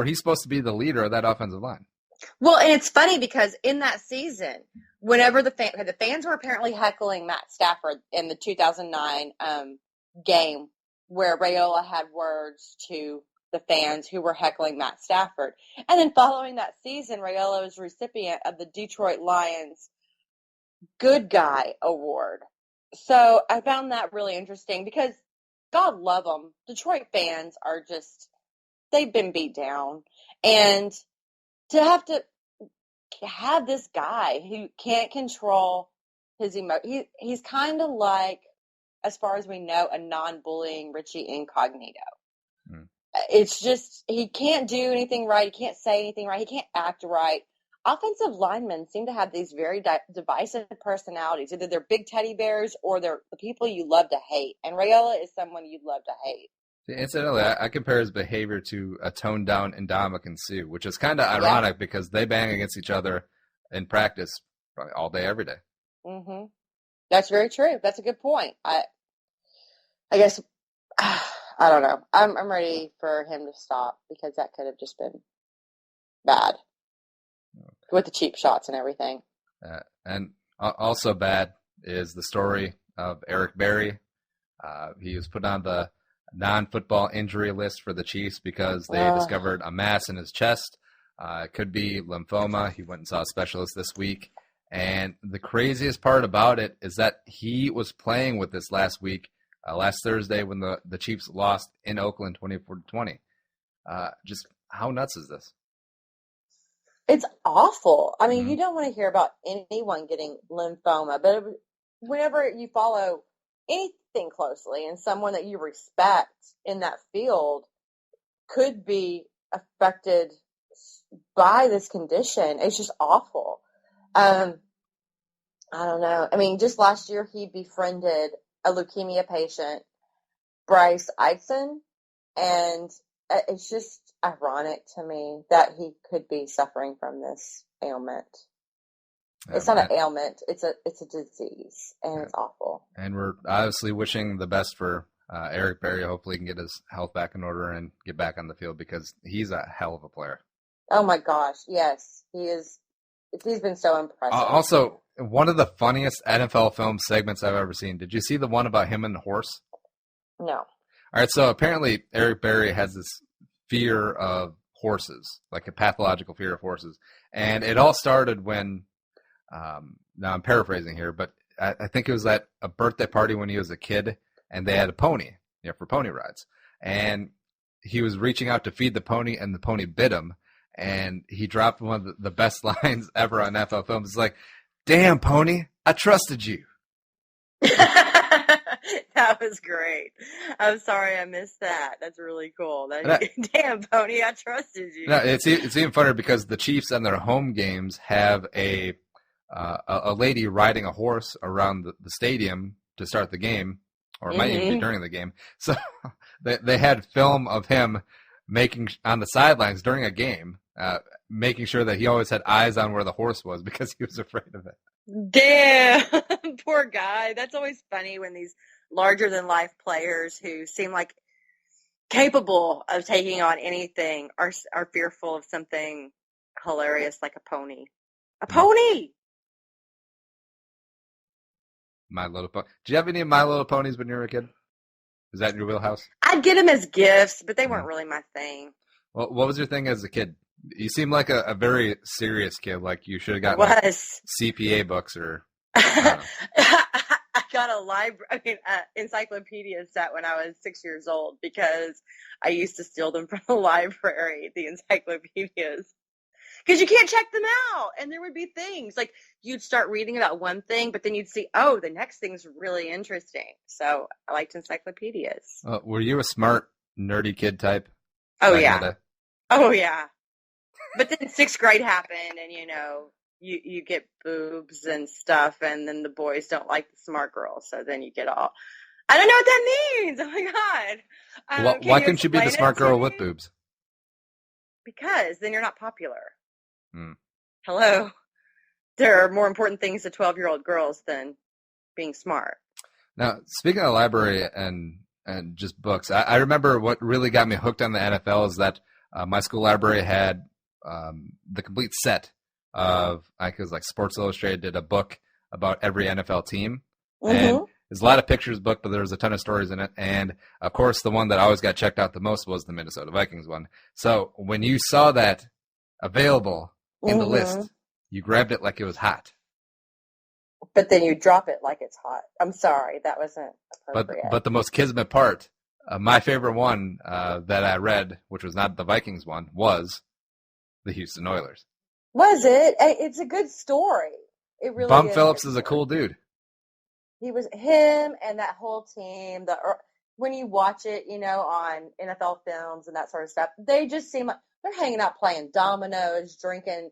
where he's supposed to be the leader of that offensive line. Well, and it's funny because in that season, whenever the fans were apparently heckling Matt Stafford in the 2009 game where Raiola had words to the fans who were heckling Matt Stafford. And then following that season, Raiola was recipient of the Detroit Lions Good Guy Award. So I found that really interesting because God love them. Detroit fans are just, they've been beat down. And to have this guy who can't control his emotion, he's kind of like, as far as we know, a non-bullying Richie Incognito. It's just, he can't do anything right. He can't say anything right. He can't act right. Offensive linemen seem to have these very divisive personalities. Either they're big teddy bears or they're the people you love to hate. And Raiola is someone you'd love to hate. Incidentally, I compare his behavior to a toned-down Dominic and Sue, which is kind of ironic because they bang against each other in practice probably all day, every day. Mm-hmm. That's very true. That's a good point. I guess, I don't know. I'm ready for him to stop because that could have just been bad with the cheap shots and everything. And also bad is the story of Eric Berry. He was put on the non-football injury list for the Chiefs because they discovered a mass in his chest. It could be lymphoma. He went and saw a specialist this week. And the craziest part about it is that he was playing with this last week, last Thursday when the Chiefs lost in Oakland 24-20. Just how nuts is this? It's awful. I mean, you don't want to hear about anyone getting lymphoma, but whenever you follow anything closely and someone that you respect in that field could be affected by this condition, it's just awful. I don't know. I mean, just last year he befriended a leukemia patient, Bryce Eidson, and it's just ironic to me that he could be suffering from this ailment. It's not an ailment; it's a disease, and it's awful. And we're obviously wishing the best for Eric Berry. Hopefully, he can get his health back in order and get back on the field because he's a hell of a player. Oh my gosh, yes, he is. He's been so impressive. Also, one of the funniest NFL film segments I've ever seen. Did you see the one about him and the horse? No. All right, so apparently Eric Berry has this fear of horses, like a pathological fear of horses. And it all started when, now I'm paraphrasing here, but I think it was at a birthday party when he was a kid, and they had a pony, for pony rides. And he was reaching out to feed the pony, and the pony bit him. And he dropped one of the best lines ever on NFL films. It's like, damn, pony, I trusted you. That was great. I'm sorry I missed that. That's really cool. Damn, pony, I trusted you. No, it's even funnier because the Chiefs on their home games have a lady riding a horse around the stadium to start the game, or it might even be during the game. So they had film of him making on the sidelines during a game, making sure that he always had eyes on where the horse was because he was afraid of it. Damn, poor guy. That's always funny when these larger-than-life players who seem like capable of taking on anything are fearful of something hilarious like a pony. A pony! My Little Pony. Did you have any of My Little Ponies when you were a kid? Is that in your wheelhouse? I'd get them as gifts, but they weren't really my thing. Well, what was your thing as a kid? You seem like a very serious kid, like you should have gotten like CPA books or... I got a encyclopedia set when I was 6 years old because I used to steal them from the library, the encyclopedias. Because you can't check them out. And there would be things like you'd start reading about one thing, but then you'd see, oh, the next thing's really interesting. So I liked encyclopedias. Were you a smart, nerdy kid type? Oh, yeah. Oh, yeah. But then sixth grade happened and, you get boobs and stuff, and then the boys don't like the smart girls, so then you get all, I don't know what that means. Oh, my God. Why couldn't you be the smart girl with boobs? Because then you're not popular. Hello. There are more important things to 12-year-old girls than being smart. Now, speaking of library and just books, I remember what really got me hooked on the NFL is that my school library had the complete set of, I think it was like Sports Illustrated did a book about every NFL team. And there's a lot of pictures book, but there's a ton of stories in it. And, of course, the one that always got checked out the most was the Minnesota Vikings one. So when you saw that available in the list, you grabbed it like it was hot. But then you drop it like it's hot. I'm sorry, that wasn't appropriate. But the most kismet part, my favorite one that I read, which was not the Vikings one, was the Houston Oilers. Was it? It's a good story. It really Bum is. Phillips is a cool dude. He was him and that whole team. When you watch it, on NFL films and that sort of stuff, they just seem like they're hanging out playing dominoes, drinking,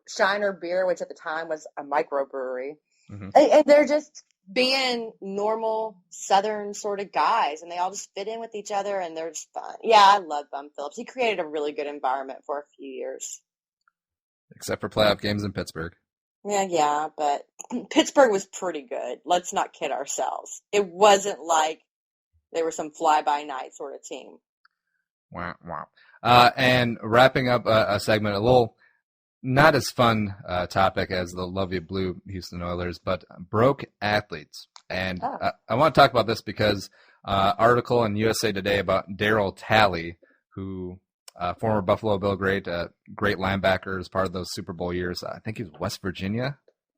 Shiner beer, which at the time was a microbrewery. And they're just being normal Southern sort of guys, and they all just fit in with each other, and they're just fun. Yeah, I love Bum Phillips. He created a really good environment for a few years. Except for playoff games in Pittsburgh. Yeah, but Pittsburgh was pretty good. Let's not kid ourselves. It wasn't like they were some fly-by-night sort of team. Wow. And wrapping up a segment, a little not as fun topic as the Love You Blue Houston Oilers, but broke athletes. And I want to talk about this because article in USA Today about Darryl Talley, who former Buffalo Bill great linebacker, as part of those Super Bowl years. I think he was West Virginia.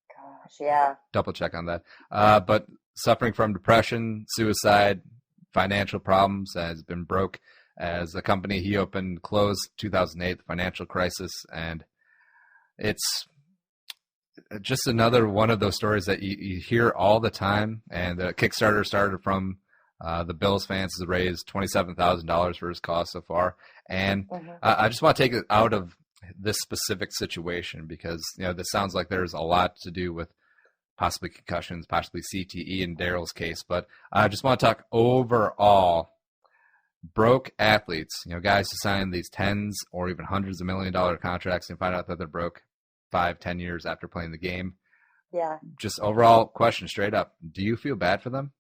Gosh, yeah. Double check on that. But suffering from depression, suicide, financial problems, has been broke as a company he opened closed 2008, the financial crisis, and it's just another one of those stories that you hear all the time. And the Kickstarter started from the Bills fans has raised $27,000 for his cause so far. And I just want to take it out of this specific situation because, this sounds like there's a lot to do with possibly concussions, possibly CTE in Darryl's case. But I just want to talk overall broke athletes, guys who sign these tens or even hundreds of $1 million contracts and find out that they're broke 5-10 years after playing the game. Yeah. Just overall question straight up. Do you feel bad for them?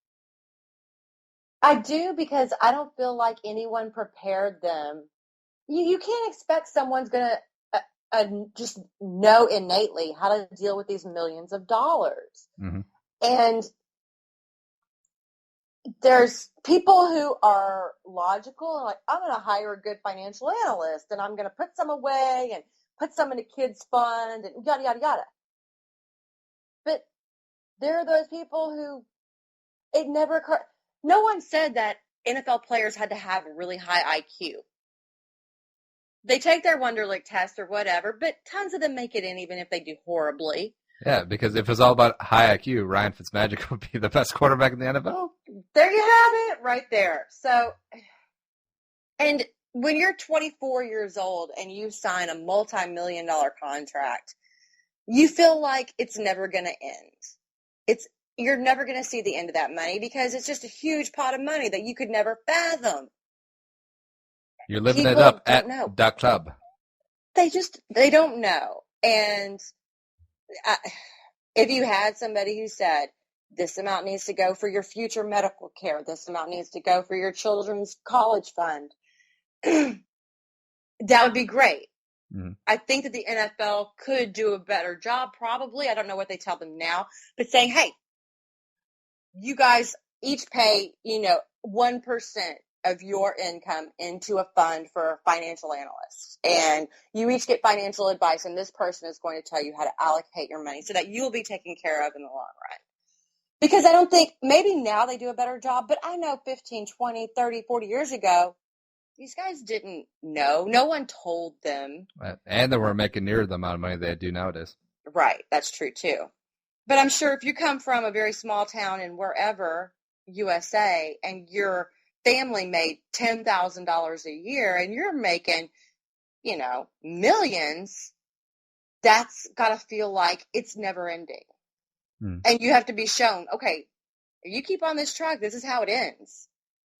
I do, because I don't feel like anyone prepared them. You can't expect someone's going to just know innately how to deal with these millions of dollars. And there's people who are logical and like, I'm going to hire a good financial analyst and I'm going to put some away and put some in a kid's fund and yada, yada, yada. But there are those people who it never occurred. No one said that NFL players had to have a really high IQ. They take their Wonderlic test or whatever, but tons of them make it in even if they do horribly. Yeah, because if it's all about high IQ, Ryan Fitzmagic would be the best quarterback in the NFL. There you have it right there. So, and when you're 24 years old and you sign a multi-million-dollar contract, you feel like it's never going to end. You're never going to see the end of that money because it's just a huge pot of money that you could never fathom. You're living it up at Duck Club. They don't know. And if you had somebody who said, this amount needs to go for your future medical care, this amount needs to go for your children's college fund, that would be great. I think that the NFL could do a better job, probably. I don't know what they tell them now, but saying, hey, you guys each pay, 1% of your income into a fund for financial analysts. And you each get financial advice, and this person is going to tell you how to allocate your money so that you'll be taken care of in the long run. Because I don't think, maybe now they do a better job, but I know 15, 20, 30, 40 years ago, these guys didn't know. No one told them. And they weren't making near the amount of money they do nowadays. Right. That's true, too. But I'm sure if you come from a very small town in wherever, USA, and your family made $10,000 a year and you're making, millions, that's got to feel like it's never ending. And you have to be shown, okay, if you keep on this track, this is how it ends.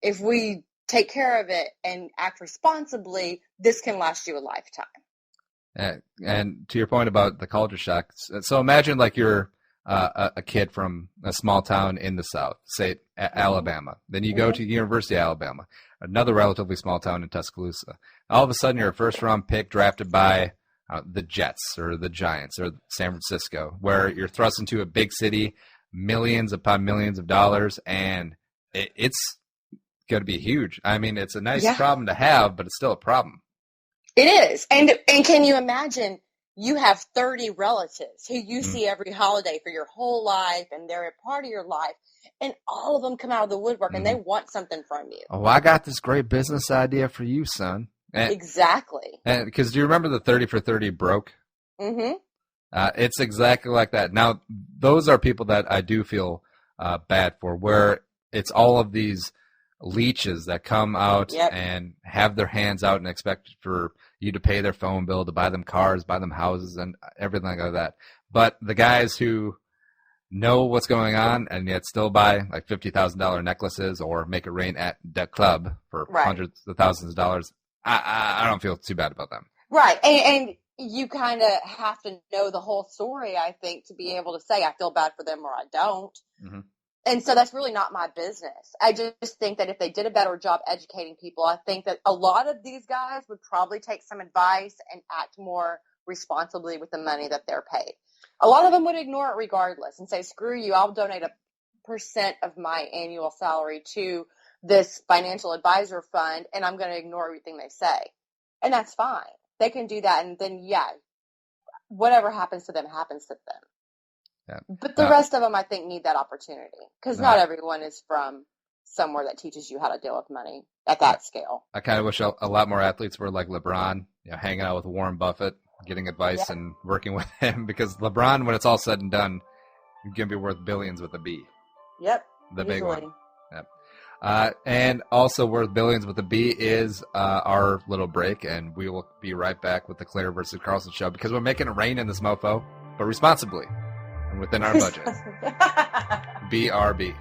If we take care of it and act responsibly, this can last you a lifetime. And to your point about the culture shock, so imagine like you're a kid from a small town in the South, say Alabama. Then you go to University of Alabama, another relatively small town in Tuscaloosa. All of a sudden, you're a first-round pick drafted by the Jets or the Giants or San Francisco, where you're thrust into a big city, millions upon millions of dollars, and it's going to be huge. I mean, it's a nice problem to have, but it's still a problem. It is. And can you imagine you have 30 relatives who you see every holiday for your whole life, and they're a part of your life, and all of them come out of the woodwork and they want something from you. Oh, I got this great business idea for you, son. And, exactly. And because do you remember the 30 for 30 broke? Mm-hmm. It's exactly like that. Now, those are people that I do feel bad for, where it's all of these leeches that come out and have their hands out and expect for you to pay their phone bill, to buy them cars, buy them houses, and everything like that. But the guys who know what's going on and yet still buy like $50,000 necklaces or make it rain at the club for hundreds of thousands of dollars, I don't feel too bad about them. Right. And you kind of have to know the whole story, I think, to be able to say I feel bad for them or I don't. Mm-hmm. And so that's really not my business. I just think that if they did a better job educating people, I think that a lot of these guys would probably take some advice and act more responsibly with the money that they're paid. A lot of them would ignore it regardless and say, screw you, I'll donate 1% of my annual salary to this financial advisor fund, and I'm going to ignore everything they say. And that's fine. They can do that, and then, whatever happens to them happens to them. Yeah. But the rest of them, I think, need that opportunity because not everyone is from somewhere that teaches you how to deal with money at that scale. I kind of wish a lot more athletes were like LeBron, hanging out with Warren Buffett, getting advice and working with him, because LeBron, when it's all said and done, is going to be worth billions with a B. Yep. The big one. Yep. And also worth billions with a B is our little break, and we will be right back with the Claire-vs-Carlson Show because we're making it rain in this mofo, but responsibly. Within our budget. BRB.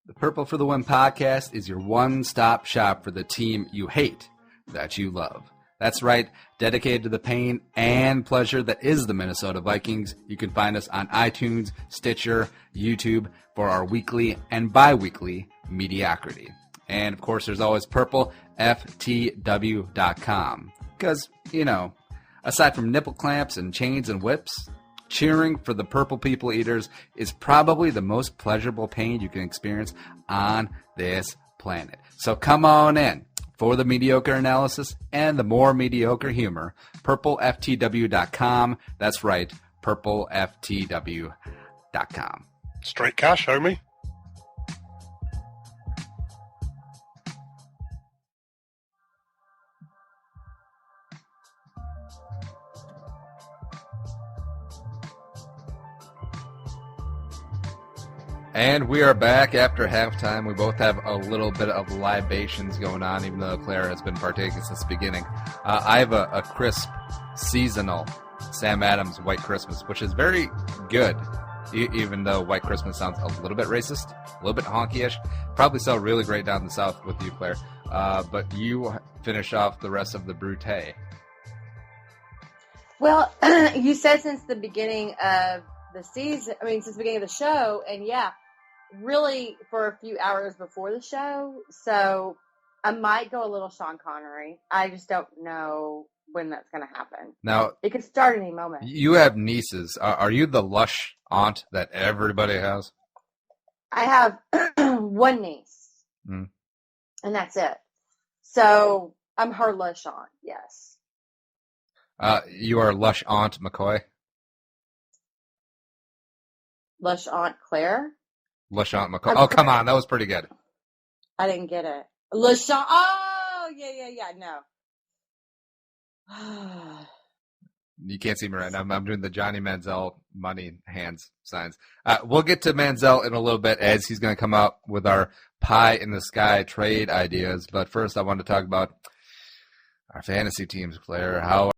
The Purple for the Win podcast is your one-stop shop for the team you hate that you love. That's right, dedicated to the pain and pleasure that is the Minnesota Vikings. You can find us on iTunes, Stitcher, YouTube for our weekly and bi-weekly mediocrity. And, of course, there's always purpleftw.com. Because, aside from nipple clamps and chains and whips, cheering for the Purple People Eaters is probably the most pleasurable pain you can experience on this planet. So come on in for the mediocre analysis and the more mediocre humor. PurpleFTW.com. That's right, PurpleFTW.com. Straight cash, homie. And we are back after halftime. We both have a little bit of libations going on, even though Claire has been partaking since the beginning. I have a crisp, seasonal Sam Adams White Christmas, which is very good, even though White Christmas sounds a little bit racist, a little bit honky-ish. Probably sell really great down in the South with you, Claire. But you finish off the rest of the Brute. Well, you said since the beginning of the season, since the beginning of the show, and really for a few hours before the show, so I might go a little Sean Connery. I just don't know when that's going to happen. Now, it could start any moment. You have nieces. Are you the Lush-Aunt that everybody has? I have one niece, and that's it. So I'm her Lush-Aunt, yes. You are Lush-Aunt McCoy? Lush-Aunt Claire? Lush-Aunt McCoy. Oh, come on. That was pretty good. I didn't get it. Lush-Aunt. Oh, yeah, no. You can't see me right now. I'm doing the Johnny Manziel money hands signs. We'll get to Manziel in a little bit as he's going to come out with our pie in the sky trade ideas. But first, I want to talk about our fantasy teams, Claire. How